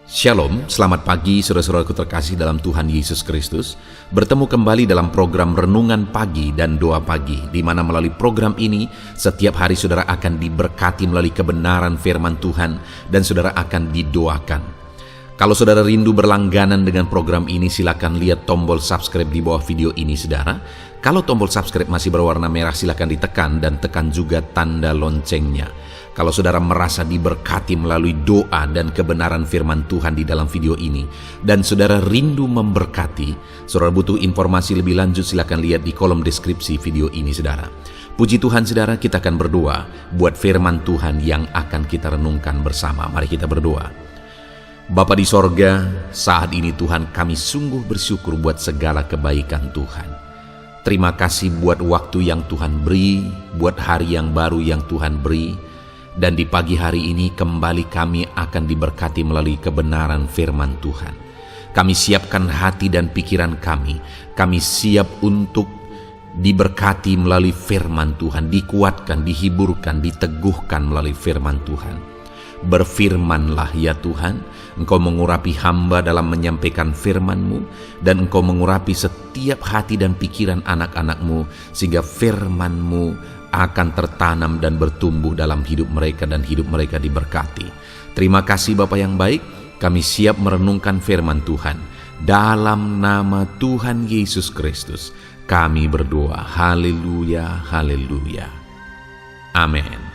Shalom, selamat pagi saudara-saudaraku terkasih dalam Tuhan Yesus Kristus. Bertemu kembali dalam program Renungan Pagi dan Doa Pagi, di mana melalui program ini setiap hari saudara akan diberkati melalui kebenaran firman Tuhan dan saudara akan didoakan. Kalau saudara rindu berlangganan dengan program ini, silakan lihat tombol subscribe di bawah video ini saudara. Kalau tombol subscribe masih berwarna merah, silakan ditekan dan tekan juga tanda loncengnya. Kalau saudara merasa diberkati melalui doa dan kebenaran firman Tuhan di dalam video ini, dan saudara rindu memberkati, saudara butuh informasi lebih lanjut, silakan lihat di kolom deskripsi video ini saudara. Puji Tuhan saudara, kita akan berdoa buat firman Tuhan yang akan kita renungkan bersama. Mari kita berdoa. Bapa di sorga, saat ini Tuhan kami sungguh bersyukur buat segala kebaikan Tuhan. Terima kasih buat waktu yang Tuhan beri, buat hari yang baru yang Tuhan beri. Dan di pagi hari ini kembali kami akan diberkati melalui kebenaran firman Tuhan. Kami siapkan hati dan pikiran kami. Kami siap untuk diberkati melalui firman Tuhan, dikuatkan, dihiburkan, diteguhkan melalui firman Tuhan. Berfirmanlah ya Tuhan, Engkau mengurapi hamba dalam menyampaikan firman-Mu, dan Engkau mengurapi setiap hati dan pikiran anak-anak-Mu, sehingga firman-Mu akan tertanam dan bertumbuh dalam hidup mereka dan hidup mereka diberkati. Terima kasih Bapa yang baik, kami siap merenungkan firman Tuhan. Dalam nama Tuhan Yesus Kristus, kami berdoa. Haleluya, haleluya. Amin.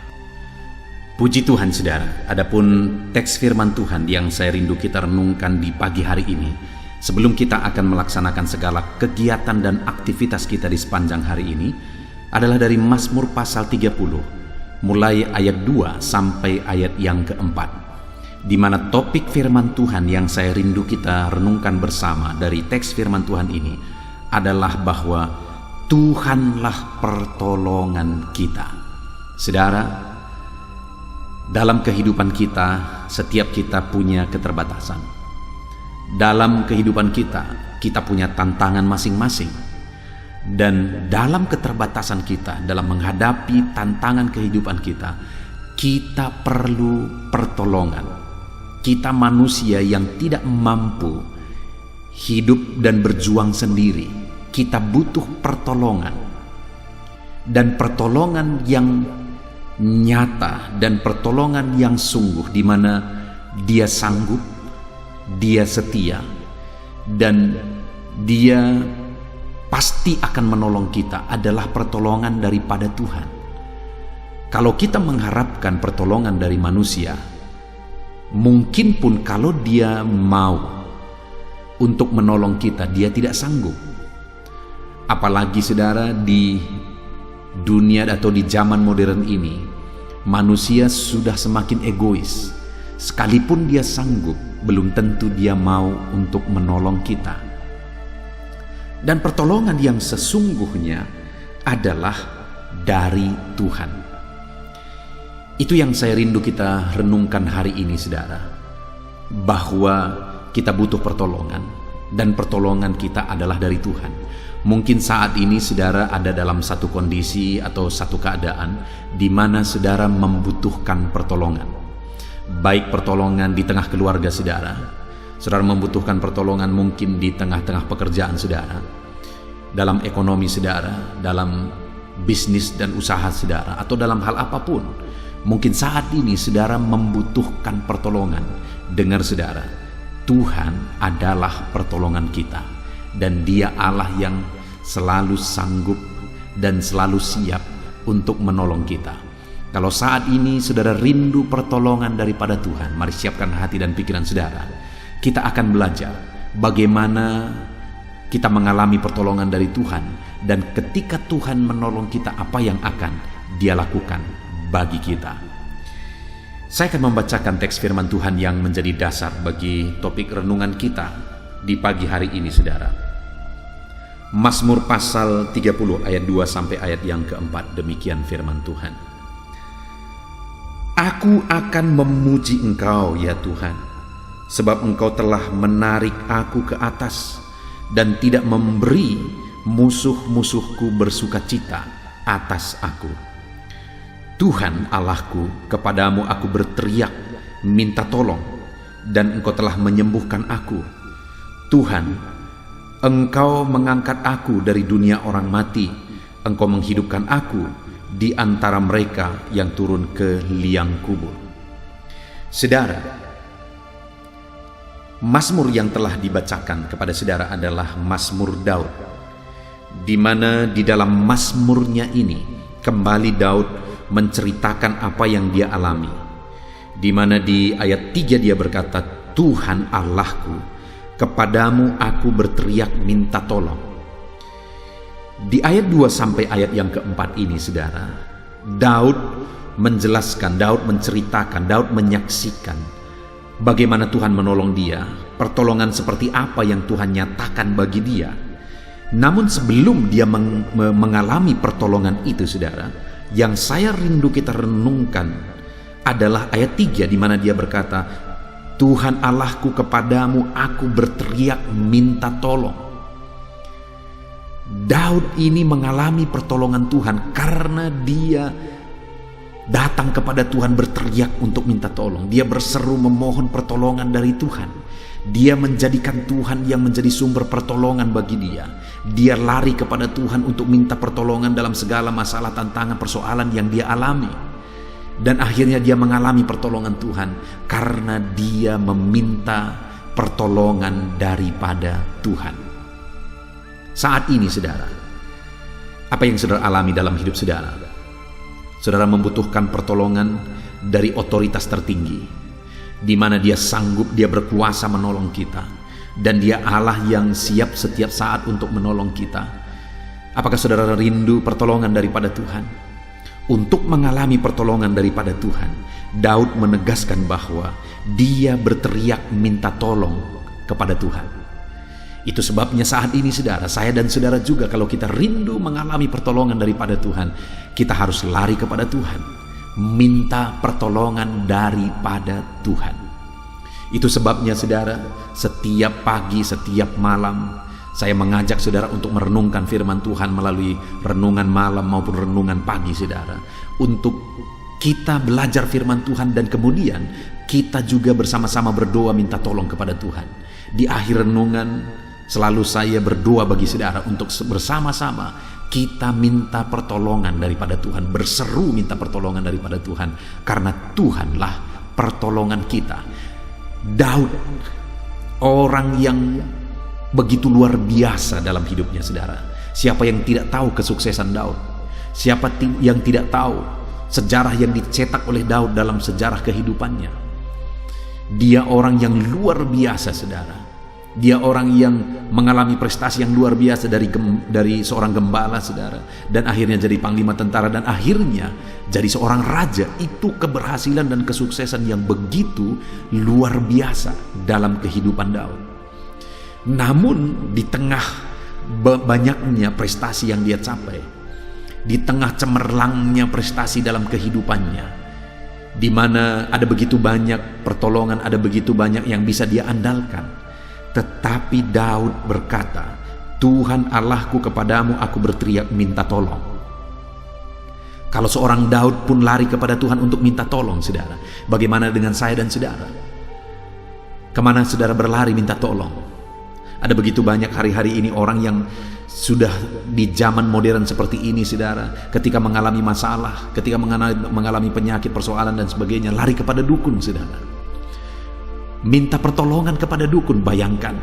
Puji Tuhan saudara, adapun teks firman Tuhan yang saya rindu kita renungkan di pagi hari ini, sebelum kita akan melaksanakan segala kegiatan dan aktivitas kita di sepanjang hari ini, adalah dari Mazmur pasal 30, mulai ayat 2 sampai ayat yang keempat, di mana topik firman Tuhan yang saya rindu kita renungkan bersama dari teks firman Tuhan ini adalah bahwa Tuhanlah pertolongan kita. Saudara, dalam kehidupan kita, setiap kita punya keterbatasan. Dalam kehidupan kita punya tantangan masing-masing. Dan dalam keterbatasan kita, dalam menghadapi tantangan kehidupan kita perlu pertolongan. Kita manusia yang tidak mampu hidup dan berjuang sendiri. Kita butuh pertolongan. Dan pertolongan yang nyata dan pertolongan yang sungguh, di mana Dia sanggup, Dia setia, dan Dia pasti akan menolong kita, adalah pertolongan daripada Tuhan. Kalau kita mengharapkan pertolongan dari manusia, mungkin pun kalau Dia mau untuk menolong kita, Dia tidak sanggup. Apalagi saudara, di dunia atau di zaman modern ini, manusia sudah semakin egois. Sekalipun dia sanggup, belum tentu dia mau untuk menolong kita. Dan pertolongan yang sesungguhnya adalah dari Tuhan. Itu yang saya rindu kita renungkan hari ini saudara, bahwa kita butuh pertolongan, dan pertolongan kita adalah dari Tuhan. Mungkin saat ini saudara ada dalam satu kondisi atau satu keadaan di mana saudara membutuhkan pertolongan. Baik pertolongan di tengah keluarga saudara membutuhkan pertolongan mungkin di tengah-tengah pekerjaan saudara, dalam ekonomi saudara, dalam bisnis dan usaha saudara, atau dalam hal apapun. Mungkin saat ini saudara membutuhkan pertolongan. Dengar saudara, Tuhan adalah pertolongan kita, dan Dia Allah yang selalu sanggup dan selalu siap untuk menolong kita. Kalau saat ini saudara rindu pertolongan daripada Tuhan, mari siapkan hati dan pikiran saudara. Kita akan belajar bagaimana kita mengalami pertolongan dari Tuhan, dan ketika Tuhan menolong kita, apa yang akan Dia lakukan bagi kita. Saya akan membacakan teks firman Tuhan yang menjadi dasar bagi topik renungan kita di pagi hari ini saudara. Mazmur pasal 30 ayat 2 sampai ayat yang keempat, demikian firman Tuhan. Aku akan memuji Engkau ya Tuhan, sebab Engkau telah menarik aku ke atas, dan tidak memberi musuh-musuhku bersukacita atas aku. Tuhan Allahku, kepadamu aku berteriak minta tolong. dan Engkau telah menyembuhkan aku. Tuhan, Engkau mengangkat aku dari dunia orang mati. Engkau menghidupkan aku di antara mereka yang turun ke liang kubur. Saudara, Mazmur yang telah dibacakan kepada saudara adalah Mazmur Daud, di mana di dalam Mazmurnya ini kembali Daud menceritakan apa yang dia alami, di mana di ayat 3 dia berkata, Tuhan Allahku, kepadamu aku berteriak minta tolong. Di ayat 2 sampai ayat yang keempat ini saudara, Daud menjelaskan, Daud menceritakan, Daud menyaksikan bagaimana Tuhan menolong dia, pertolongan seperti apa yang Tuhan nyatakan bagi dia. Namun sebelum dia mengalami pertolongan itu saudara, yang saya rindu kita renungkan adalah ayat 3 di mana dia berkata, Tuhan Allahku, kepadamu aku berteriak minta tolong. Daud ini mengalami pertolongan Tuhan karena dia datang kepada Tuhan berteriak untuk minta tolong. Dia berseru memohon pertolongan dari Tuhan. Dia menjadikan Tuhan yang menjadi sumber pertolongan bagi dia. Dia lari kepada Tuhan untuk minta pertolongan dalam segala masalah, tantangan, persoalan yang dia alami. Dan akhirnya dia mengalami pertolongan Tuhan karena dia meminta pertolongan daripada Tuhan. Saat ini saudara, apa yang saudara alami dalam hidup saudara? Saudara membutuhkan pertolongan dari otoritas tertinggi, di mana dia sanggup, dia berkuasa menolong kita, dan dia Allah yang siap setiap saat untuk menolong kita. Apakah saudara rindu pertolongan daripada Tuhan? Untuk mengalami pertolongan daripada Tuhan, Daud menegaskan bahwa dia berteriak minta tolong kepada Tuhan. Itu sebabnya saat ini saudara, saya dan saudara juga, kalau kita rindu mengalami pertolongan daripada Tuhan, kita harus lari kepada Tuhan, minta pertolongan daripada Tuhan. Itu sebabnya saudara, setiap pagi, setiap malam, saya mengajak saudara untuk merenungkan firman Tuhan melalui renungan malam maupun renungan pagi saudara, untuk kita belajar firman Tuhan dan kemudian kita juga bersama-sama berdoa minta tolong kepada Tuhan. Di akhir renungan selalu saya berdoa bagi saudara untuk bersama-sama kita minta pertolongan daripada Tuhan, berseru minta pertolongan daripada Tuhan, karena Tuhanlah pertolongan kita. Daud, orang yang begitu luar biasa dalam hidupnya saudara. Siapa yang tidak tahu kesuksesan Daud? Siapa yang tidak tahu sejarah yang dicetak oleh Daud dalam sejarah kehidupannya? Dia orang yang luar biasa saudara. Dia orang yang mengalami prestasi yang luar biasa dari seorang gembala saudara, dan akhirnya jadi panglima tentara, dan akhirnya jadi seorang raja. Itu keberhasilan dan kesuksesan yang begitu luar biasa dalam kehidupan Daud. Namun di tengah banyaknya prestasi yang dia capai, di tengah cemerlangnya prestasi dalam kehidupannya, di mana ada begitu banyak pertolongan, ada begitu banyak yang bisa dia andalkan, tetapi Daud berkata, Tuhan Allahku, kepadamu aku berteriak minta tolong. Kalau seorang Daud pun lari kepada Tuhan untuk minta tolong saudara, bagaimana dengan saya dan saudara? Kemana saudara berlari minta tolong? Ada begitu banyak hari-hari ini orang yang sudah di zaman modern seperti ini saudara, ketika mengalami masalah, ketika mengalami penyakit, persoalan dan sebagainya, lari kepada dukun saudara, minta pertolongan kepada dukun. Bayangkan,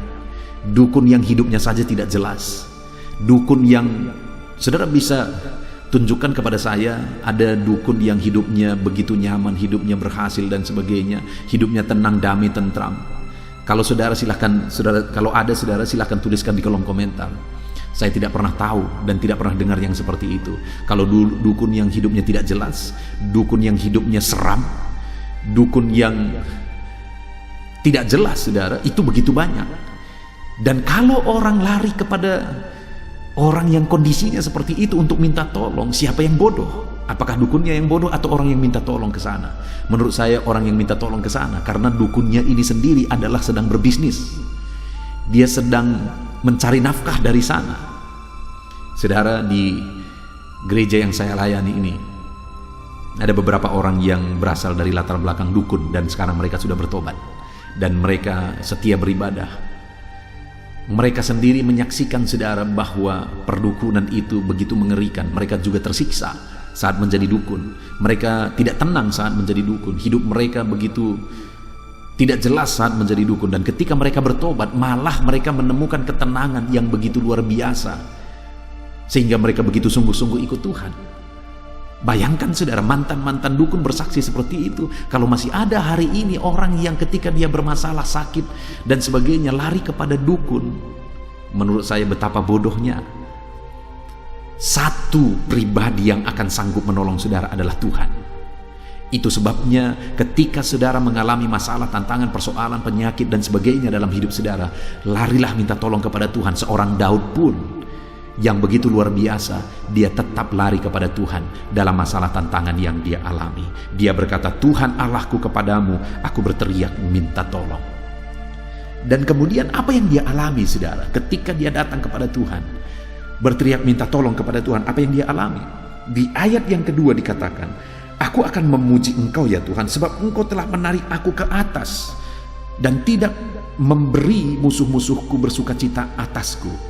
dukun yang hidupnya saja tidak jelas, dukun yang saudara bisa tunjukkan kepada saya, ada dukun yang hidupnya begitu nyaman, hidupnya berhasil dan sebagainya, hidupnya tenang, damai, tentram. Kalau saudara silahkan, kalau ada saudara silahkan tuliskan di kolom komentar. Saya tidak pernah tahu dan tidak pernah dengar yang seperti itu. Kalau dukun yang hidupnya tidak jelas, dukun yang hidupnya seram, dukun yang tidak jelas saudara, itu begitu banyak. Dan kalau orang lari kepada orang yang kondisinya seperti itu untuk minta tolong, siapa yang bodoh? Apakah dukunnya yang bodoh atau orang yang minta tolong ke sana? Menurut saya orang yang minta tolong ke sana, karena dukunnya ini sendiri adalah sedang berbisnis. Dia sedang mencari nafkah dari sana. Saudara, di gereja yang saya layani ini ada beberapa orang yang berasal dari latar belakang dukun dan sekarang mereka sudah bertobat. dan mereka setia beribadah. Mereka sendiri menyaksikan saudara bahwa perdukunan itu begitu mengerikan. Mereka juga tersiksa saat menjadi dukun. Mereka tidak tenang saat menjadi dukun. Hidup mereka begitu tidak jelas saat menjadi dukun. Dan ketika mereka bertobat, malah mereka menemukan ketenangan yang begitu luar biasa, sehingga mereka begitu sungguh-sungguh ikut Tuhan. Bayangkan saudara, mantan-mantan dukun bersaksi seperti itu. Kalau masih ada hari ini orang yang ketika dia bermasalah, sakit dan sebagainya lari kepada dukun, menurut saya betapa bodohnya. Satu pribadi yang akan sanggup menolong saudara adalah Tuhan. Itu sebabnya ketika saudara mengalami masalah, tantangan, persoalan, penyakit dan sebagainya dalam hidup saudara, larilah minta tolong kepada Tuhan. Seorang Daud pun yang begitu luar biasa, dia tetap lari kepada Tuhan dalam masalah tantangan yang dia alami. Dia berkata, Tuhan Allahku, kepadamu aku berteriak minta tolong. Dan kemudian apa yang dia alami saudara ketika dia datang kepada Tuhan, berteriak minta tolong kepada Tuhan? Apa yang dia alami? Di ayat yang kedua dikatakan, aku akan memuji Engkau ya Tuhan, sebab Engkau telah menarik aku ke atas dan tidak memberi musuh-musuhku bersukacita atasku.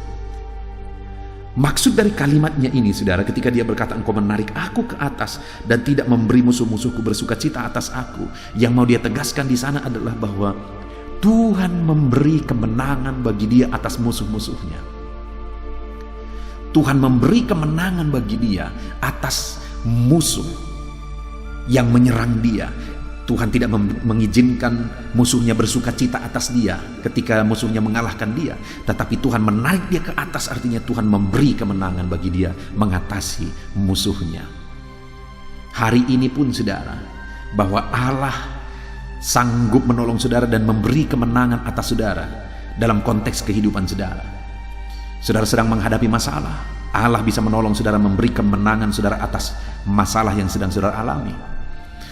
Maksud dari kalimatnya ini saudara, ketika dia berkata Engkau menarik aku ke atas dan tidak memberi musuh-musuhku bersukacita atas aku, yang mau dia tegaskan di sana adalah bahwa Tuhan memberi kemenangan bagi dia atas musuh-musuhnya. Tuhan memberi kemenangan bagi dia atas musuh yang menyerang dia. Tuhan tidak mengizinkan musuhnya bersukacita atas dia ketika musuhnya mengalahkan dia, tetapi Tuhan menarik dia ke atas, artinya Tuhan memberi kemenangan bagi dia mengatasi musuhnya. Hari ini pun saudara, bahwa Allah sanggup menolong saudara dan memberi kemenangan atas saudara dalam konteks kehidupan saudara. Saudara sedang menghadapi masalah, Allah bisa menolong saudara, memberi kemenangan saudara atas masalah yang sedang saudara alami.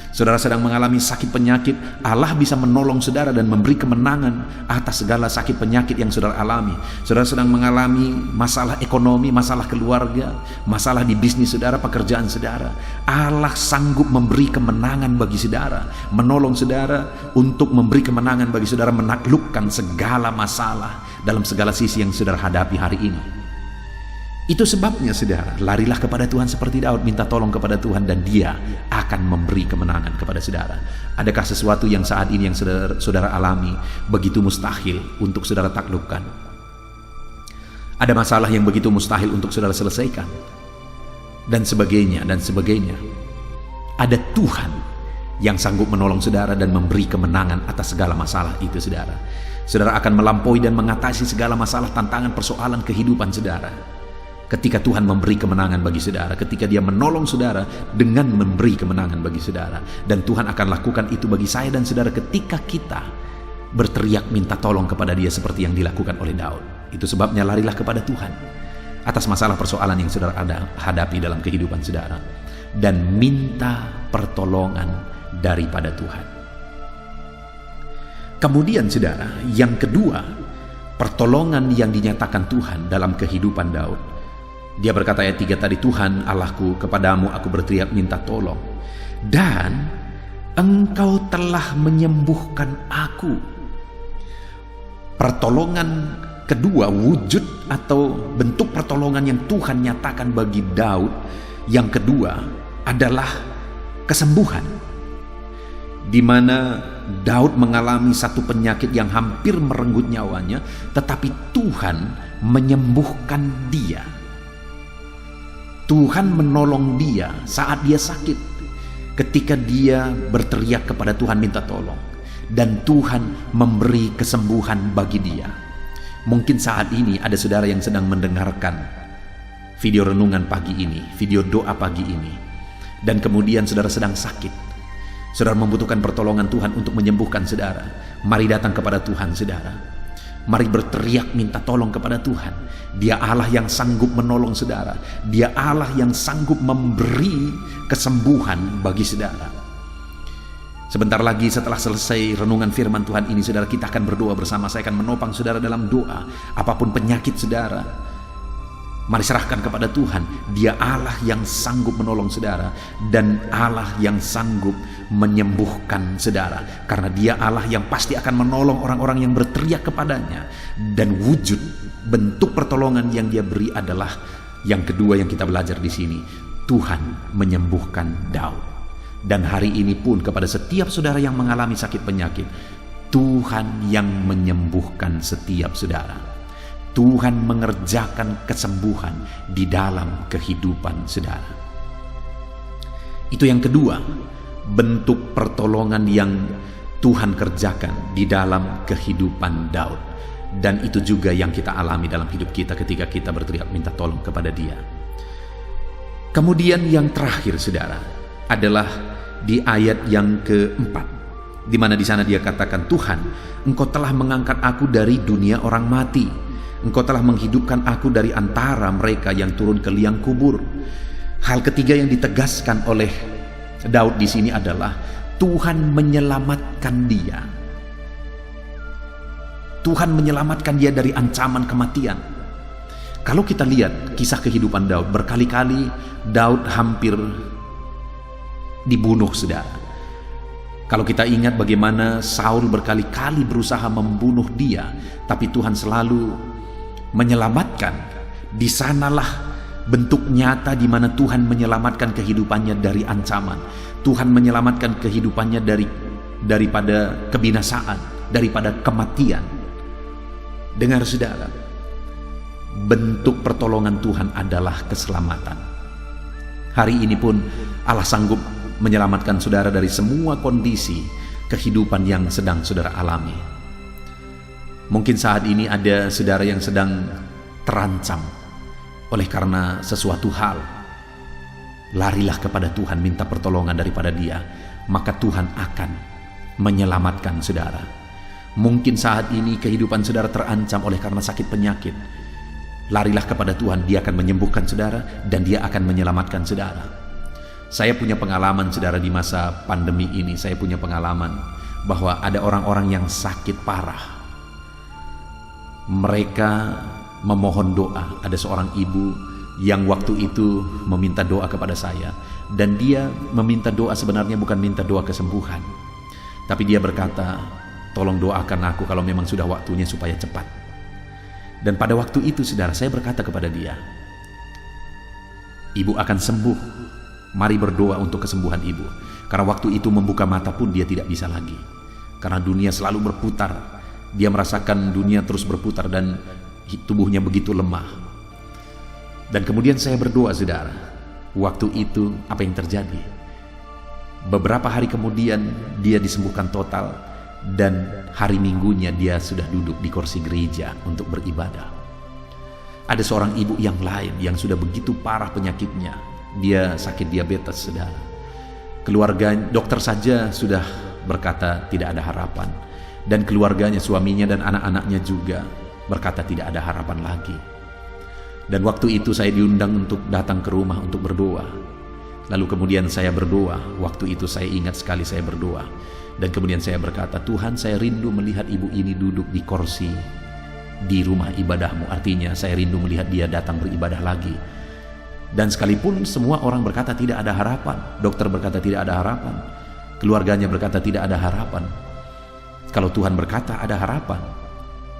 Saudara sedang mengalami sakit penyakit, Allah bisa menolong saudara dan memberi kemenangan atas segala sakit penyakit yang saudara alami. Saudara sedang mengalami masalah ekonomi, masalah keluarga, masalah di bisnis saudara, pekerjaan saudara, Allah sanggup memberi kemenangan bagi saudara, menolong saudara untuk memberi kemenangan bagi saudara menaklukkan segala masalah dalam segala sisi yang saudara hadapi hari ini. Itu sebabnya saudara, larilah kepada Tuhan seperti Daud, minta tolong kepada Tuhan dan Dia akan memberi kemenangan kepada saudara. Adakah sesuatu yang saat ini yang saudara alami begitu mustahil untuk saudara taklukkan? Ada masalah yang begitu mustahil untuk saudara selesaikan? Dan sebagainya, dan sebagainya. Ada Tuhan yang sanggup menolong saudara dan memberi kemenangan atas segala masalah itu saudara. Saudara akan melampaui dan mengatasi segala masalah, tantangan, persoalan kehidupan saudara ketika Tuhan memberi kemenangan bagi saudara, ketika Dia menolong saudara dengan memberi kemenangan bagi saudara. Dan Tuhan akan lakukan itu bagi saya dan saudara ketika kita berteriak minta tolong kepada Dia seperti yang dilakukan oleh Daud. Itu sebabnya larilah kepada Tuhan atas masalah persoalan yang saudara hadapi dalam kehidupan saudara, dan minta pertolongan daripada Tuhan. Kemudian saudara, yang kedua, pertolongan yang dinyatakan Tuhan dalam kehidupan Daud. Dia berkata ayat 3 tadi, Tuhan Allahku, kepadamu aku berteriak minta tolong, dan Engkau telah menyembuhkan aku. Pertolongan kedua, wujud atau bentuk pertolongan yang Tuhan nyatakan bagi Daud yang kedua adalah kesembuhan, di mana Daud mengalami satu penyakit yang hampir merenggut nyawanya, tetapi Tuhan menyembuhkan dia. Tuhan menolong dia saat dia sakit, ketika dia berteriak kepada Tuhan minta tolong, dan Tuhan memberi kesembuhan bagi dia. Mungkin saat ini ada saudara yang sedang mendengarkan video renungan pagi ini, video doa pagi ini, dan kemudian saudara sedang sakit. Saudara membutuhkan pertolongan Tuhan untuk menyembuhkan saudara. Mari datang kepada Tuhan saudara. Mari berteriak minta tolong kepada Tuhan. Dia Allah yang sanggup menolong saudara. Dia Allah yang sanggup memberi kesembuhan bagi saudara. Sebentar lagi setelah selesai renungan firman Tuhan ini saudara, kita akan berdoa bersama. Saya akan menopang saudara dalam doa. Apapun penyakit saudara, Mari serahkan kepada Tuhan. Dia Allah yang sanggup menolong saudara dan Allah yang sanggup menyembuhkan saudara. Karena dia Allah yang pasti akan menolong orang-orang yang berteriak kepadanya. Dan wujud bentuk pertolongan yang dia beri adalah yang kedua yang kita belajar di sini. Tuhan menyembuhkan Daud. Dan hari ini pun kepada setiap saudara yang mengalami sakit penyakit, Tuhan yang menyembuhkan setiap saudara. Tuhan mengerjakan kesembuhan di dalam kehidupan saudara. Itu yang kedua, bentuk pertolongan yang Tuhan kerjakan di dalam kehidupan Daud. Dan itu juga yang kita alami dalam hidup kita ketika kita berteriak minta tolong kepada Dia. Kemudian yang terakhir saudara adalah di ayat yang keempat, di mana di sana dia katakan, Tuhan, Engkau telah mengangkat aku dari dunia orang mati. Engkau telah menghidupkan aku dari antara mereka yang turun ke liang kubur. Hal ketiga yang ditegaskan oleh Daud di sini adalah Tuhan menyelamatkan dia. Tuhan menyelamatkan dia dari ancaman kematian. Kalau kita lihat kisah kehidupan Daud, berkali-kali Daud hampir dibunuh saudara. Kalau kita ingat bagaimana Saul berkali-kali berusaha membunuh dia, tapi Tuhan selalu menyelamatkan. Di sanalah bentuk nyata di mana Tuhan menyelamatkan kehidupannya dari ancaman. Tuhan menyelamatkan kehidupannya daripada kebinasaan, daripada kematian. Dengar saudara, bentuk pertolongan Tuhan adalah keselamatan. Hari ini pun Allah sanggup menyelamatkan saudara dari semua kondisi kehidupan yang sedang saudara alami. Mungkin saat ini ada saudara yang sedang terancam oleh karena sesuatu hal. Larilah kepada Tuhan, minta pertolongan daripada Dia, maka Tuhan akan menyelamatkan saudara. Mungkin saat ini kehidupan saudara terancam oleh karena sakit penyakit. Larilah kepada Tuhan, Dia akan menyembuhkan saudara dan Dia akan menyelamatkan saudara. Saya punya pengalaman saudara di masa pandemi ini. Saya punya pengalaman bahwa ada orang-orang yang sakit parah. Mereka memohon doa. Ada seorang ibu yang waktu itu meminta doa kepada saya, dan dia meminta doa sebenarnya bukan minta doa kesembuhan, tapi dia berkata, tolong doakan aku kalau memang sudah waktunya supaya cepat. Dan pada waktu itu saudara, saya berkata kepada dia, ibu akan sembuh, mari berdoa untuk kesembuhan ibu. Karena waktu itu membuka mata pun dia tidak bisa lagi, karena dunia selalu berputar. Dia merasakan dunia terus berputar dan tubuhnya begitu lemah. Dan kemudian saya berdoa saudara. Waktu itu apa yang terjadi? Beberapa hari kemudian dia disembuhkan total, dan hari Minggunya dia sudah duduk di kursi gereja untuk beribadah. Ada seorang ibu yang lain yang sudah begitu parah penyakitnya. Dia sakit diabetes saudara. Keluarga dokter saja sudah berkata tidak ada harapan. Dan keluarganya, suaminya dan anak-anaknya juga berkata tidak ada harapan lagi. Dan waktu itu saya diundang untuk datang ke rumah untuk berdoa. Lalu kemudian saya berdoa. Waktu itu saya ingat sekali saya berdoa. Dan kemudian saya berkata, Tuhan, saya rindu melihat ibu ini duduk di kursi di rumah ibadahmu. Artinya saya rindu melihat dia datang beribadah lagi. Dan sekalipun semua orang berkata tidak ada harapan, dokter berkata tidak ada harapan, keluarganya berkata tidak ada harapan, kalau Tuhan berkata ada harapan,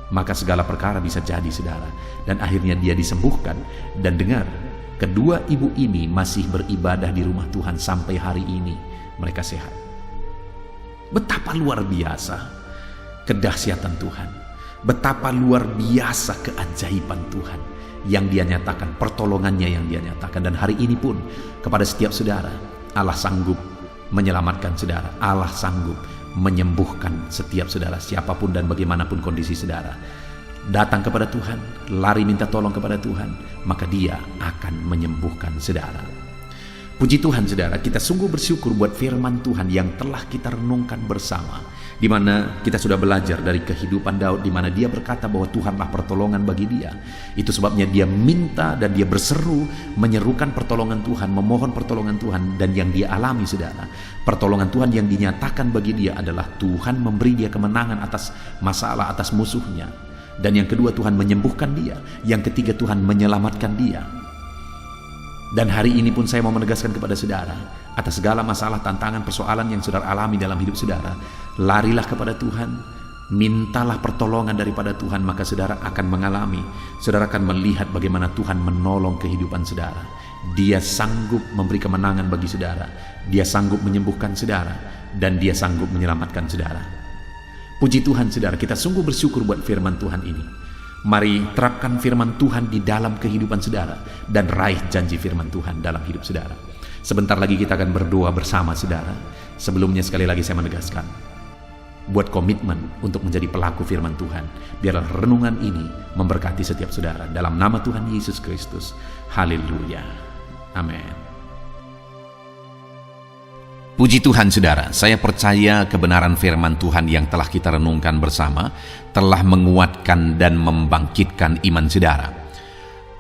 maka segala perkara bisa jadi saudara. Dan akhirnya dia disembuhkan. Dan dengar, kedua ibu ini masih beribadah di rumah Tuhan sampai hari ini. Mereka sehat. Betapa luar biasa kedahsyatan Tuhan. Betapa luar biasa keajaiban Tuhan yang Dia nyatakan, pertolongannya yang Dia nyatakan. Dan hari ini pun kepada setiap saudara, Allah sanggup menyelamatkan saudara. Allah sanggup menyembuhkan setiap saudara, siapapun dan bagaimanapun kondisi saudara. Datang kepada Tuhan, lari minta tolong kepada Tuhan, maka Dia akan menyembuhkan saudara. Puji Tuhan saudara, kita sungguh bersyukur buat firman Tuhan yang telah kita renungkan bersama, di mana kita sudah belajar dari kehidupan Daud, di mana dia berkata bahwa Tuhanlah pertolongan bagi dia. Itu sebabnya dia minta dan dia berseru, menyerukan pertolongan Tuhan, memohon pertolongan Tuhan. Dan yang dia alami saudara, pertolongan Tuhan yang dinyatakan bagi dia adalah Tuhan memberi dia kemenangan atas masalah, atas musuhnya. Dan yang kedua, Tuhan menyembuhkan dia. Yang ketiga, Tuhan menyelamatkan dia. Dan hari ini pun saya mau menegaskan kepada saudara, atas segala masalah, tantangan, persoalan yang saudara alami dalam hidup saudara, larilah kepada Tuhan, mintalah pertolongan daripada Tuhan, maka saudara akan mengalami, saudara akan melihat bagaimana Tuhan menolong kehidupan saudara. Dia sanggup memberi kemenangan bagi saudara, dia sanggup menyembuhkan saudara, dan dia sanggup menyelamatkan saudara. Puji Tuhan saudara, kita sungguh bersyukur buat firman Tuhan ini. Mari terapkan firman Tuhan di dalam kehidupan saudara dan raih janji firman Tuhan dalam hidup saudara. Sebentar lagi kita akan berdoa bersama saudara. Sebelumnya sekali lagi saya menegaskan, buat komitmen untuk menjadi pelaku firman Tuhan. Biarlah renungan ini memberkati setiap saudara. Dalam nama Tuhan Yesus Kristus. Haleluya. Amin. Puji Tuhan saudara, saya percaya kebenaran firman Tuhan yang telah kita renungkan bersama telah menguatkan dan membangkitkan iman saudara.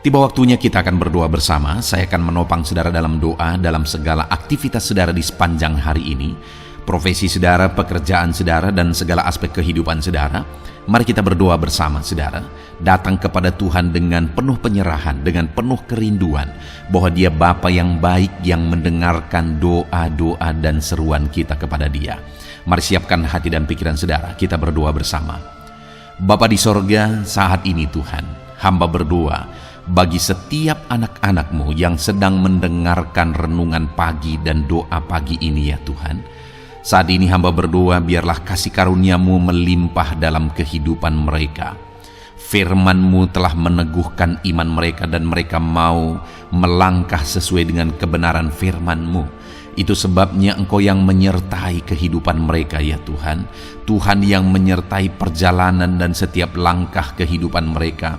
Tiba waktunya kita akan berdoa bersama. Saya akan menopang saudara dalam doa dalam segala aktivitas saudara di sepanjang hari ini, profesi saudara, pekerjaan saudara, dan segala aspek kehidupan saudara. Mari kita berdoa bersama saudara, datang kepada Tuhan dengan penuh penyerahan, dengan penuh kerinduan bahwa Dia Bapa yang baik yang mendengarkan doa-doa dan seruan kita kepada Dia. Mari siapkan hati dan pikiran saudara, kita berdoa bersama. Bapa di sorga, saat ini Tuhan, hamba berdoa bagi setiap anak-anak-Mu yang sedang mendengarkan renungan pagi dan doa pagi ini ya Tuhan. Saat ini hamba berdoa, biarlah kasih karunia-Mu melimpah dalam kehidupan mereka. Firman-Mu telah meneguhkan iman mereka dan mereka mau melangkah sesuai dengan kebenaran firman-Mu. Itu sebabnya Engkau yang menyertai kehidupan mereka ya Tuhan. Tuhan yang menyertai perjalanan dan setiap langkah kehidupan mereka,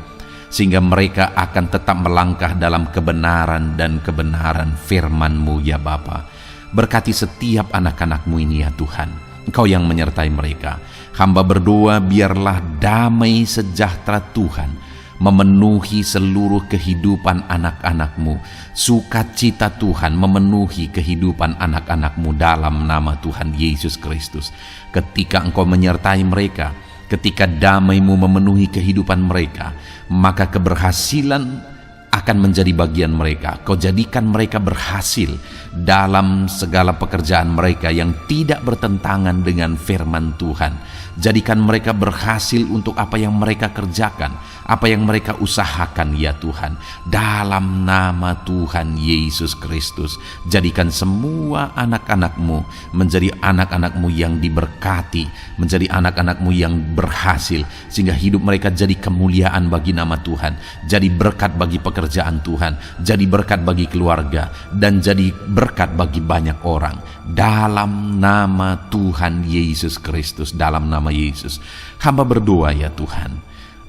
sehingga mereka akan tetap melangkah dalam kebenaran dan kebenaran firman-Mu ya Bapa. Berkati setiap anak-anak-Mu ini ya Tuhan. Engkau yang menyertai mereka. Hamba berdoa biarlah damai sejahtera Tuhan memenuhi seluruh kehidupan anak-anak-Mu. Sukacita Tuhan memenuhi kehidupan anak-anak-Mu dalam nama Tuhan Yesus Kristus. Ketika Engkau menyertai mereka, ketika damai-Mu memenuhi kehidupan mereka, maka keberhasilan akan menjadi bagian mereka. Kau jadikan mereka berhasil dalam segala pekerjaan mereka yang tidak bertentangan dengan firman Tuhan. Jadikan mereka berhasil untuk apa yang mereka kerjakan, apa yang mereka usahakan ya Tuhan. Dalam nama Tuhan Yesus Kristus, jadikan semua anak-anak-Mu menjadi anak-anak-Mu yang diberkati, menjadi anak-anak-Mu yang berhasil, sehingga hidup mereka jadi kemuliaan bagi nama Tuhan, jadi berkat bagi pekerjaan Tuhan, jadi berkat bagi keluarga, dan jadi berkat bagi banyak orang. Dalam nama Tuhan Yesus Kristus, dalam nama Yesus, hamba berdoa ya Tuhan,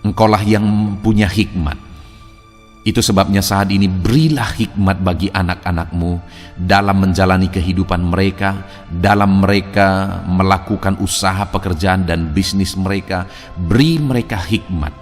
Engkaulah yang punya hikmat. Itu sebabnya saat ini berilah hikmat bagi anak-anak-Mu dalam menjalani kehidupan mereka, dalam mereka melakukan usaha, pekerjaan, dan bisnis mereka. Beri mereka hikmat,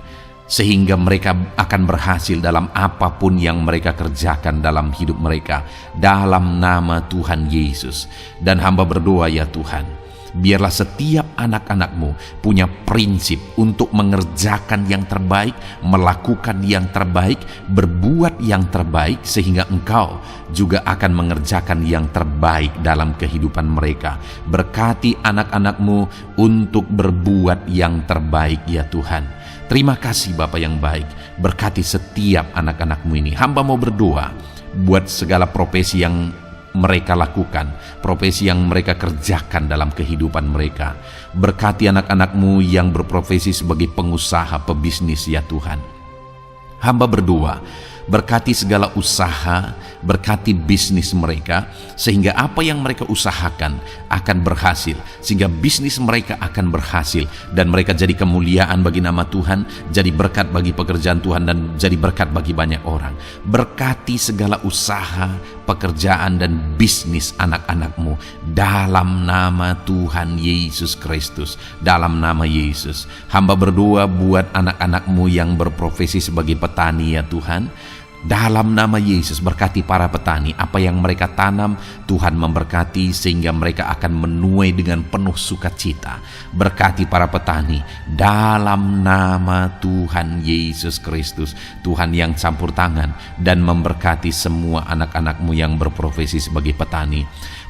sehingga mereka akan berhasil dalam apapun yang mereka kerjakan dalam hidup mereka. Dalam nama Tuhan Yesus. Dan hamba berdoa ya Tuhan, biarlah setiap anak-anak-Mu punya prinsip untuk mengerjakan yang terbaik, melakukan yang terbaik, berbuat yang terbaik, sehingga Engkau juga akan mengerjakan yang terbaik dalam kehidupan mereka. Berkati anak-anak-Mu untuk berbuat yang terbaik ya Tuhan. Terima kasih Bapa yang baik. Berkati setiap anak-anak-Mu ini. Hamba mau berdoa buat segala profesi yang mereka lakukan, profesi yang mereka kerjakan dalam kehidupan mereka. Berkati anak-anak-Mu yang berprofesi sebagai pengusaha, pebisnis ya Tuhan. Hamba berdoa, berkati segala usaha, berkati bisnis mereka, sehingga apa yang mereka usahakan akan berhasil, sehingga bisnis mereka akan berhasil, dan mereka jadi kemuliaan bagi nama Tuhan, jadi berkat bagi pekerjaan Tuhan, dan jadi berkat bagi banyak orang. Berkati segala usaha, pekerjaan, dan bisnis anak-anak-Mu dalam nama Tuhan Yesus Kristus, dalam nama Yesus. Hamba berdoa buat anak-anak-Mu yang berprofesi sebagai petani ya Tuhan. Dalam nama Yesus, berkati para petani. Apa yang mereka tanam, Tuhan memberkati sehingga mereka akan menuai dengan penuh sukacita. Berkati para petani dalam nama Tuhan Yesus Kristus. Tuhan yang campur tangan dan memberkati semua anak-anak-Mu yang berprofesi sebagai petani.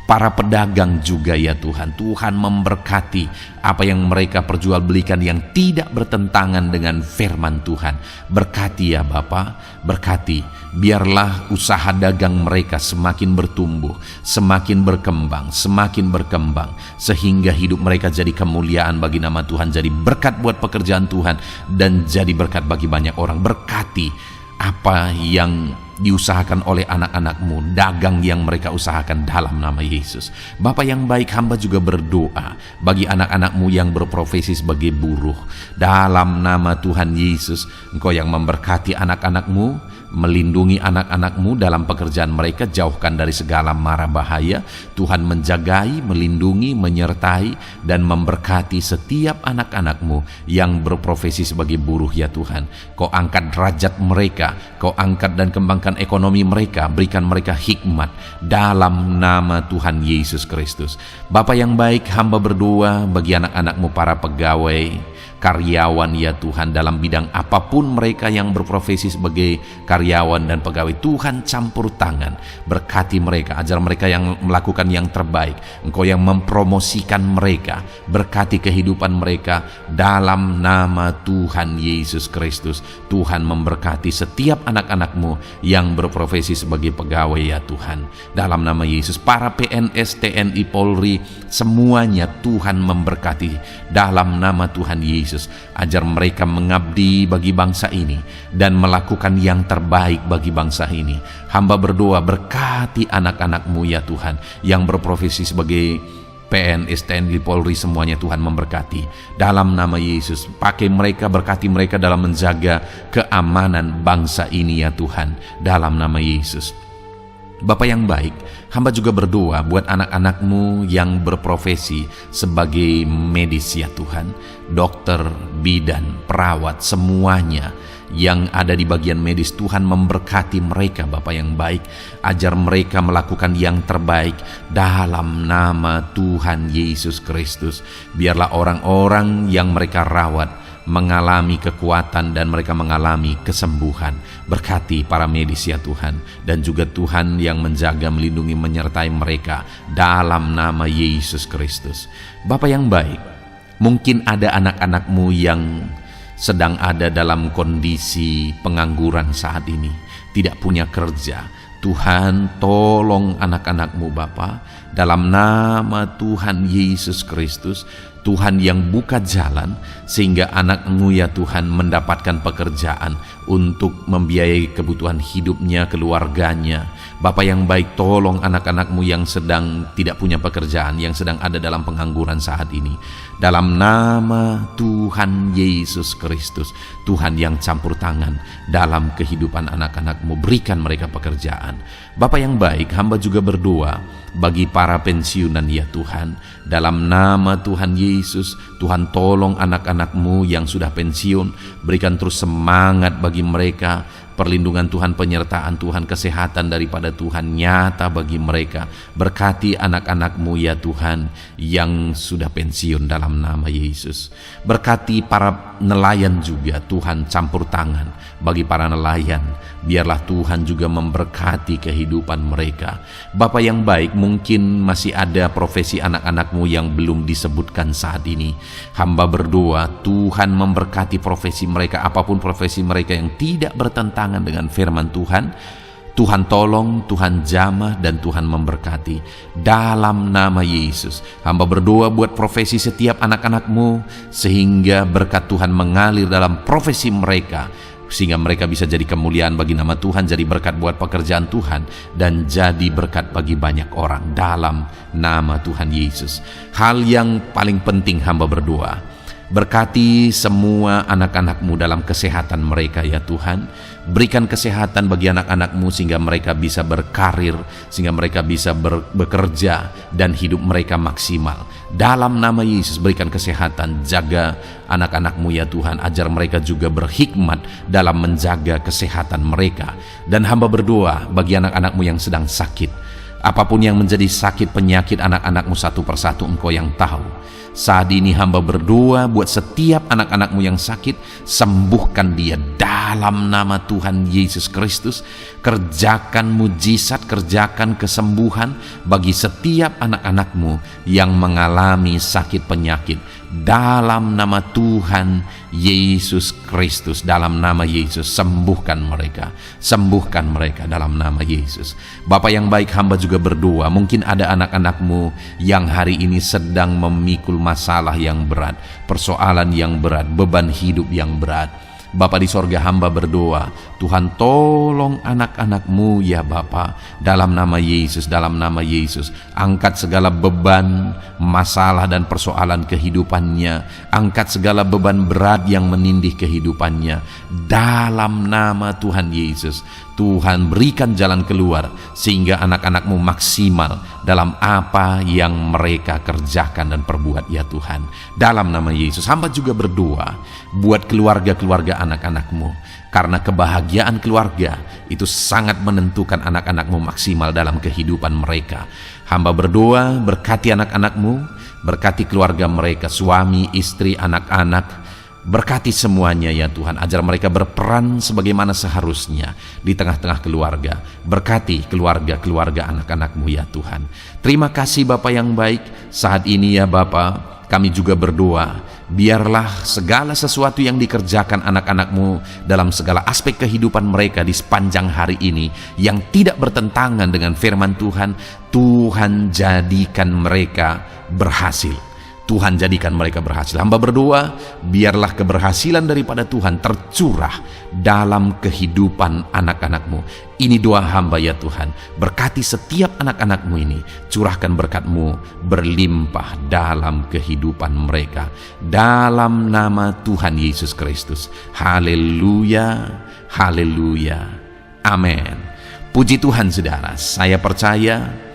Para pedagang juga ya Tuhan, Tuhan memberkati apa yang mereka perjualbelikan yang tidak bertentangan dengan firman Tuhan. Berkati ya Bapa, berkati, biarlah usaha dagang mereka semakin bertumbuh, semakin berkembang, sehingga hidup mereka jadi kemuliaan bagi nama Tuhan, jadi berkat buat pekerjaan Tuhan, dan jadi berkat bagi banyak orang. Berkati apa yang diusahakan oleh anak-anak-Mu, dagang yang mereka usahakan dalam nama Yesus. Bapa yang baik, hamba juga berdoa bagi anak-anak-Mu yang berprofesi sebagai buruh. Dalam nama Tuhan Yesus, Engkau yang memberkati anak-anak-Mu, melindungi anak-anak-Mu dalam pekerjaan mereka, jauhkan dari segala mara bahaya. Tuhan menjagai, melindungi, menyertai, dan memberkati setiap anak-anak-Mu yang berprofesi sebagai buruh ya Tuhan. Kau angkat derajat mereka, Kau angkat dan kembangkan ekonomi mereka, berikan mereka hikmat dalam nama Tuhan Yesus Kristus. Bapa yang baik, hamba berdoa bagi anak-anak-Mu para pegawai, karyawan ya Tuhan, dalam bidang apapun mereka yang berprofesi sebagai karyawan dan pegawai. Tuhan campur tangan, berkati mereka, ajar mereka yang melakukan yang terbaik. Engkau yang mempromosikan mereka, berkati kehidupan mereka dalam nama Tuhan Yesus Kristus. Tuhan memberkati setiap anak-anak-Mu yang berprofesi sebagai pegawai ya Tuhan, dalam nama Yesus. Para PNS, TNI, Polri, semuanya Tuhan memberkati dalam nama Tuhan Yesus. Ajar mereka mengabdi bagi bangsa ini dan melakukan yang terbaik bagi bangsa ini. Hamba berdoa, berkati anak-anak-Mu ya Tuhan yang berprofesi sebagai PNS, TNI, Polri, semuanya Tuhan memberkati dalam nama Yesus. Pakai mereka, berkati mereka dalam menjaga keamanan bangsa ini ya Tuhan, dalam nama Yesus. Bapa yang baik, hamba juga berdoa buat anak-anak-Mu yang berprofesi sebagai medis ya Tuhan, dokter, bidan, perawat, semuanya yang ada di bagian medis. Tuhan memberkati mereka Bapa yang baik, ajar mereka melakukan yang terbaik dalam nama Tuhan Yesus Kristus. Biarlah orang-orang yang mereka rawat mengalami kekuatan dan mereka mengalami kesembuhan. Berkati para medis ya Tuhan, dan juga Tuhan yang menjaga, melindungi, menyertai mereka dalam nama Yesus Kristus. Bapa yang baik, mungkin ada anak-anak-Mu yang sedang ada dalam kondisi pengangguran saat ini, tidak punya kerja. Tuhan, tolong anak-anak-Mu Bapa, dalam nama Tuhan Yesus Kristus. Tuhan yang buka jalan sehingga anak-Mu ya Tuhan mendapatkan pekerjaan untuk membiayai kebutuhan hidupnya, keluarganya. Bapa yang baik, tolong anak-anak-Mu yang sedang tidak punya pekerjaan, yang sedang ada dalam pengangguran saat ini. Dalam nama Tuhan Yesus Kristus, Tuhan yang campur tangan dalam kehidupan anak-anak-Mu, berikan mereka pekerjaan. Bapa yang baik, hamba juga berdoa bagi para pensiunan ya Tuhan, dalam nama Tuhan Yesus. Tuhan tolong anak-anak-Mu yang sudah pensiun, berikan terus semangat bagi mereka, perlindungan Tuhan, penyertaan Tuhan, kesehatan daripada Tuhan nyata bagi mereka. Berkati anak-anak-Mu ya Tuhan yang sudah pensiun dalam nama Yesus. Berkati para nelayan juga, Tuhan campur tangan bagi para nelayan. Biarlah Tuhan juga memberkati kehidupan mereka. Bapa yang baik, mungkin masih ada profesi anak-anak-Mu yang belum disebutkan saat ini. Hamba berdoa Tuhan memberkati profesi mereka, apapun profesi mereka yang tidak bertentangan dengan firman Tuhan. Tuhan tolong, Tuhan jamah, dan Tuhan memberkati dalam nama Yesus. Hamba berdoa buat profesi setiap anak-anak-Mu, sehingga berkat Tuhan mengalir dalam profesi mereka, sehingga mereka bisa jadi kemuliaan bagi nama Tuhan, jadi berkat buat pekerjaan Tuhan, dan jadi berkat bagi banyak orang dalam nama Tuhan Yesus. Hal yang paling penting hamba berdoa, berkati semua anak-anak-Mu dalam kesehatan mereka ya Tuhan. Berikan kesehatan bagi anak-anak-Mu sehingga mereka bisa berkarir, sehingga mereka bisa bekerja dan hidup mereka maksimal. Dalam nama Yesus berikan kesehatan, jaga anak-anak-Mu ya Tuhan, ajar mereka juga berhikmat dalam menjaga kesehatan mereka. Dan hamba berdoa bagi anak-anak-Mu yang sedang sakit, apapun yang menjadi sakit penyakit anak-anak-Mu satu persatu Engkau yang tahu. Saat ini hamba berdoa buat setiap anak-anak-Mu yang sakit, sembuhkan dia dalam nama Tuhan Yesus Kristus. Kerjakan mujizat, kerjakan kesembuhan bagi setiap anak-anak-Mu yang mengalami sakit penyakit. Dalam nama Tuhan Yesus Kristus, dalam nama Yesus, sembuhkan mereka dalam nama Yesus. Bapa yang baik, hamba juga berdoa, mungkin ada anak-anak-Mu yang hari ini sedang memikul masalah yang berat, persoalan yang berat, beban hidup yang berat. Bapa di sorga, hamba berdoa, Tuhan tolong anak-anak-Mu ya Bapa, dalam nama Yesus, dalam nama Yesus. Angkat segala beban, masalah dan persoalan kehidupannya, angkat segala beban berat yang menindih kehidupannya, dalam nama Tuhan Yesus. Tuhan berikan jalan keluar sehingga anak-anak-Mu maksimal dalam apa yang mereka kerjakan dan perbuat ya Tuhan. Dalam nama Yesus, hamba juga berdoa buat keluarga-keluarga anak-anak-Mu, karena kebahagiaan keluarga itu sangat menentukan anak-anak-Mu maksimal dalam kehidupan mereka. Hamba berdoa, berkati anak-anak-Mu, berkati keluarga mereka, suami, istri, anak-anak. Berkati semuanya ya Tuhan, ajar mereka berperan sebagaimana seharusnya di tengah-tengah keluarga. Berkati keluarga-keluarga anak-anak-Mu ya Tuhan. Terima kasih Bapa yang baik. Saat ini ya Bapa, kami juga berdoa, biarlah segala sesuatu yang dikerjakan anak-anak-Mu dalam segala aspek kehidupan mereka di sepanjang hari ini yang tidak bertentangan dengan firman Tuhan, Tuhan jadikan mereka berhasil. Tuhan jadikan mereka berhasil. Hamba berdoa, biarlah keberhasilan daripada Tuhan tercurah dalam kehidupan anak-anak-Mu. Ini doa hamba ya Tuhan. Berkati setiap anak-anak-Mu ini. Curahkan berkat-Mu berlimpah dalam kehidupan mereka. Dalam nama Tuhan Yesus Kristus. Haleluya, haleluya, amin. Puji Tuhan saudara, saya percaya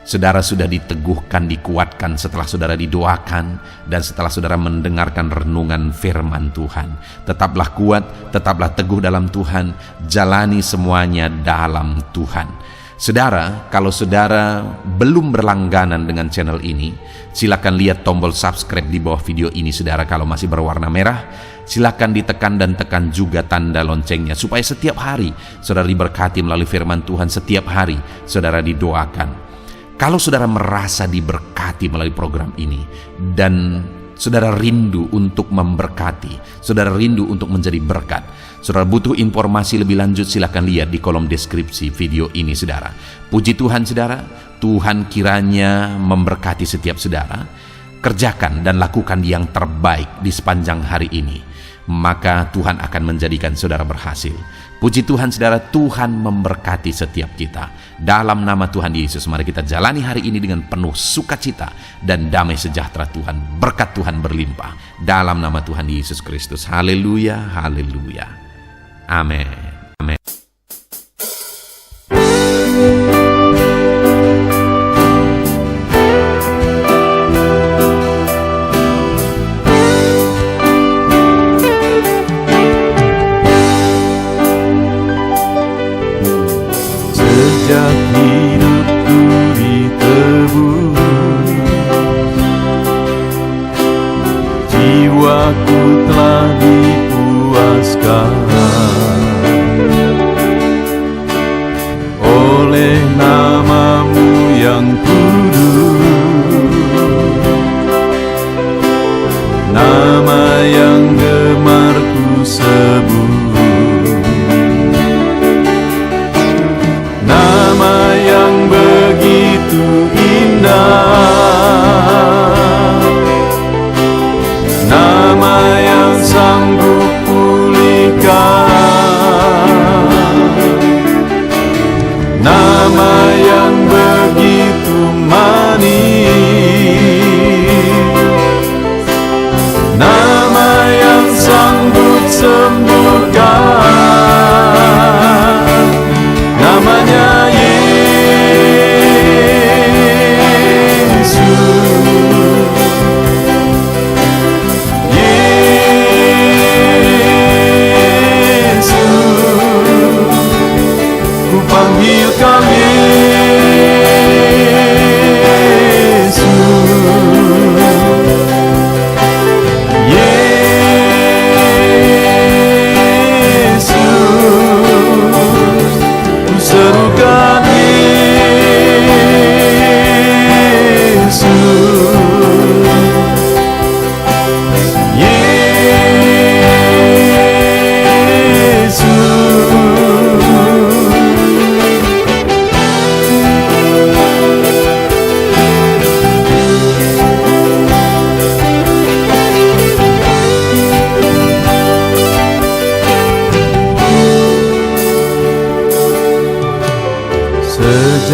saudara sudah diteguhkan, dikuatkan setelah saudara didoakan dan setelah saudara mendengarkan renungan firman Tuhan. Tetaplah kuat, tetaplah teguh dalam Tuhan, jalani semuanya dalam Tuhan. Saudara, kalau saudara belum berlangganan dengan channel ini, silakan lihat tombol subscribe di bawah video ini. Saudara, kalau masih berwarna merah, silakan ditekan dan tekan juga tanda loncengnya supaya setiap hari saudara diberkati melalui firman Tuhan. Setiap hari saudara didoakan. Kalau saudara merasa diberkati melalui program ini dan saudara rindu untuk memberkati, saudara rindu untuk menjadi berkat, saudara butuh informasi lebih lanjut, silakan lihat di kolom deskripsi video ini saudara. Puji Tuhan saudara, Tuhan kiranya memberkati setiap saudara. Kerjakan dan lakukan yang terbaik di sepanjang hari ini, maka Tuhan akan menjadikan saudara berhasil. Puji Tuhan saudara, Tuhan memberkati setiap kita. Dalam nama Tuhan Yesus, mari kita jalani hari ini dengan penuh sukacita dan damai sejahtera Tuhan. Berkat Tuhan berlimpah. Dalam nama Tuhan Yesus Kristus. Haleluya, haleluya. Amin. Amin. Sejak hidupku ditebus, jiwaku telah dipuaskan.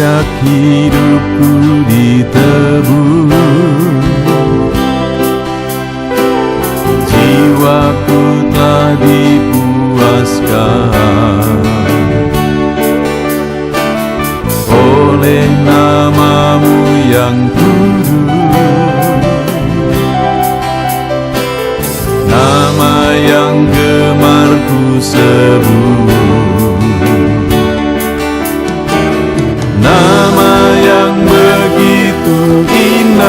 Sejak hidupku ditebus, jiwaku telah dipuaskan oleh namamu yang kudus, nama yang gemar ku sebut, nama yang begitu indah,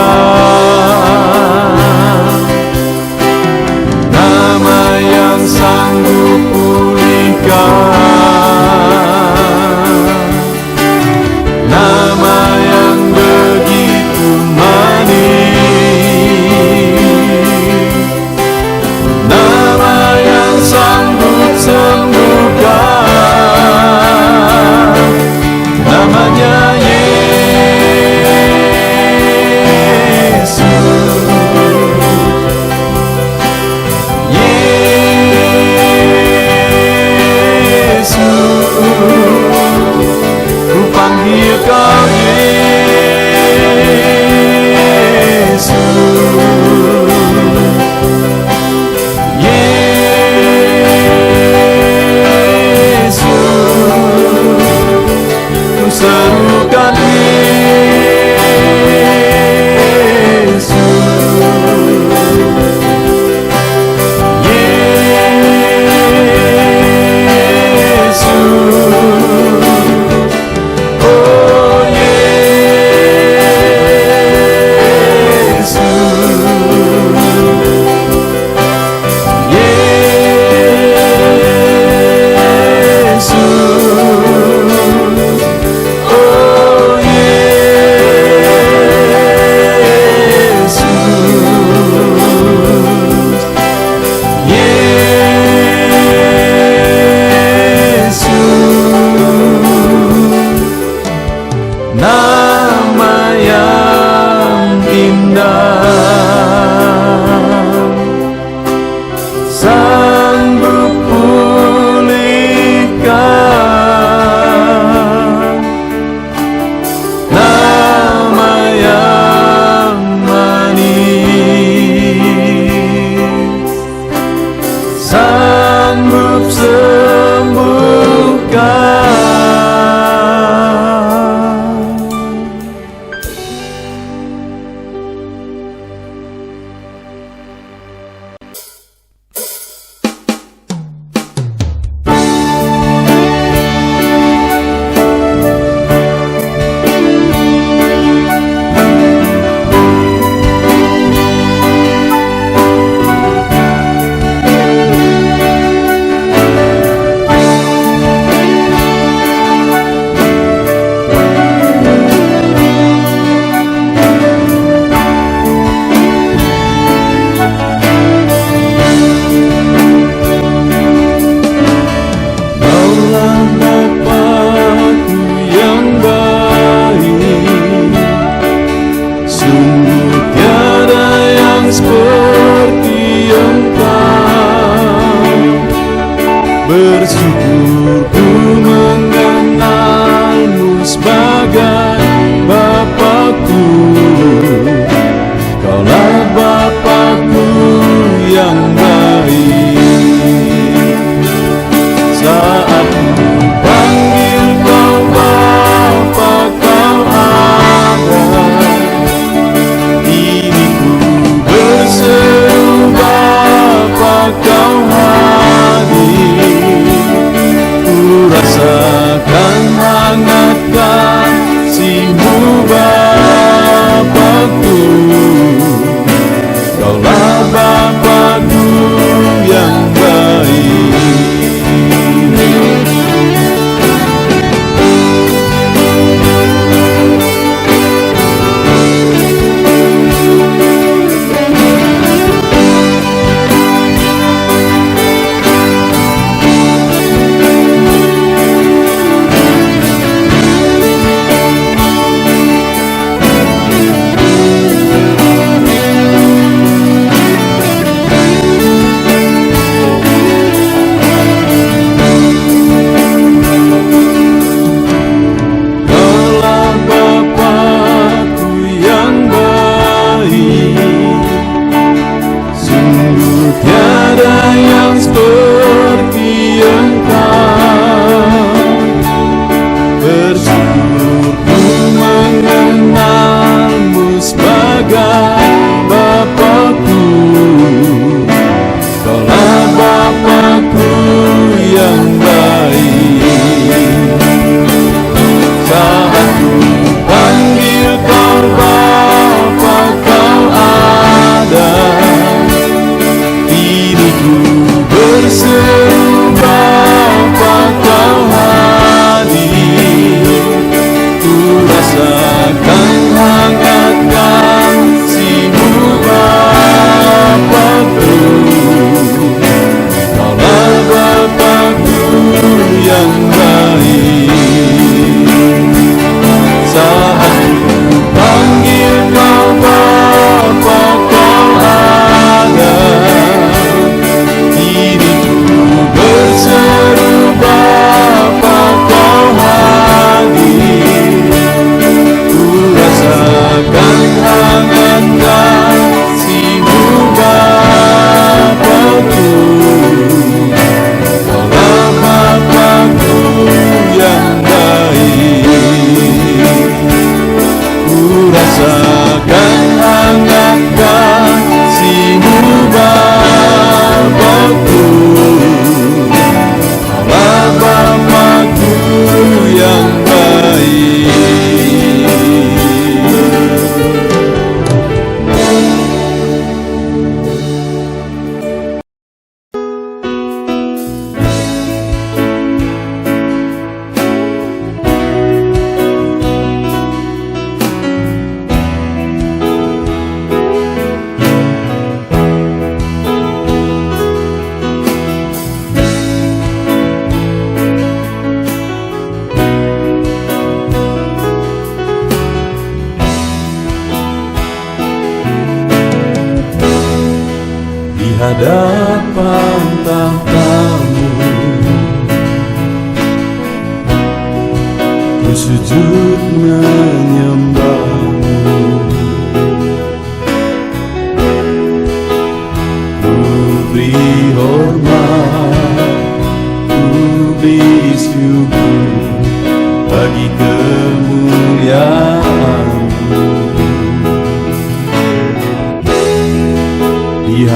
nama yang sanggup pulihkan, nama yang begitu manis, nama yang sanggup sembuhkan, namanya serukan nama yang indah, sanggup pulihkan, nama yang manis, sanggup sembuhkan. Seperti Engkau, bersyukur ku mengenalmu sebagai Bapakku. Kaulah Bapakku yang baik. Saat ku panggil kau Bapa, kau ada. Ini ku berseru Bapa, kau hadir.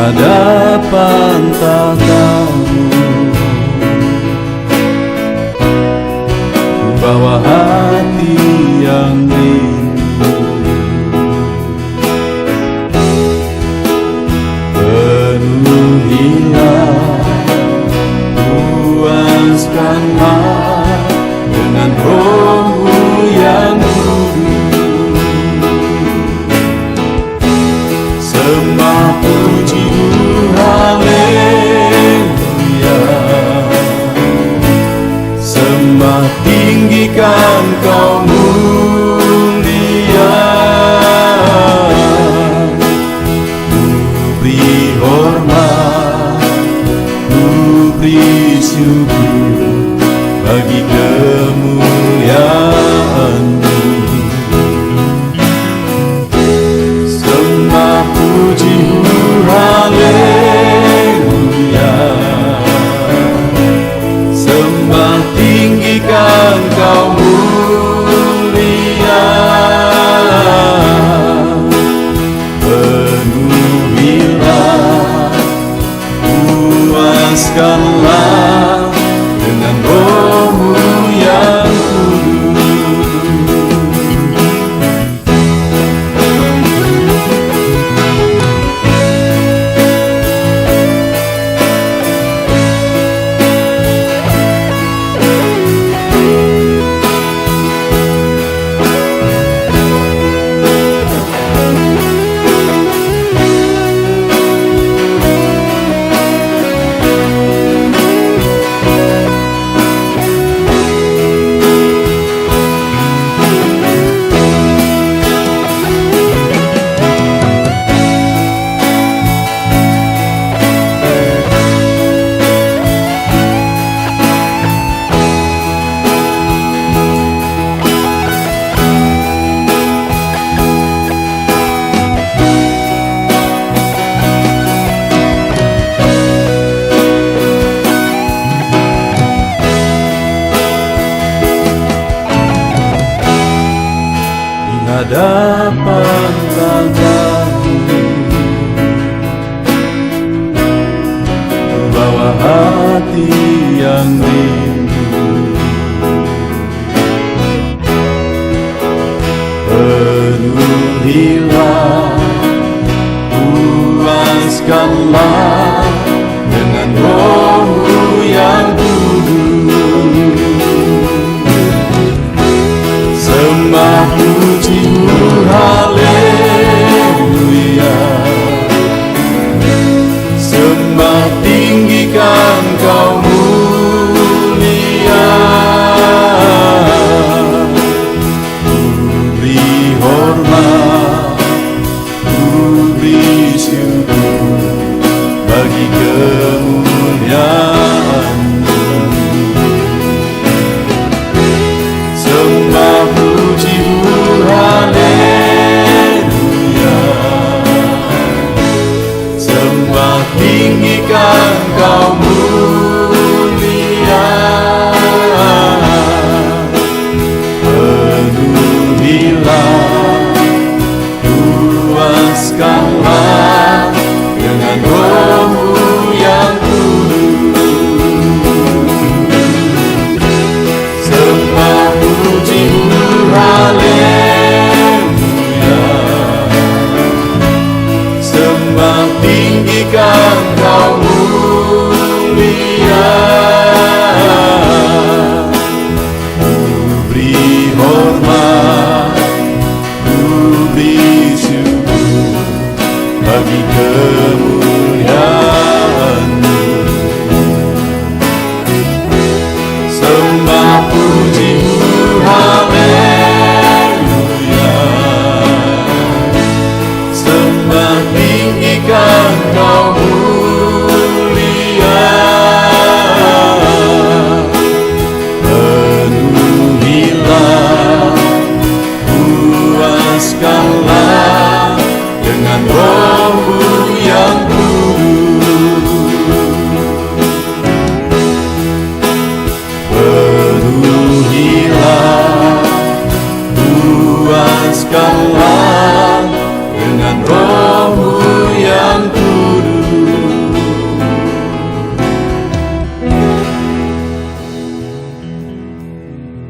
hadapan tatamu, bawa hati yang rindu. Penuhilah, puaskanlah dengan Roh-Mu yang kudus. Sembah puji haleluya, sembah tinggikan Kau mulia. Ku beri hormat, ku beri syukur bagi kemuliaan-Mu. Sembah puji haleluya, sembah tinggikan Kau mulia. Penuhilah, puaskanlah dengan Roh-Mu yang hadapan tatamu, bawa hati yang rindu. Penuhilah, puaskanlah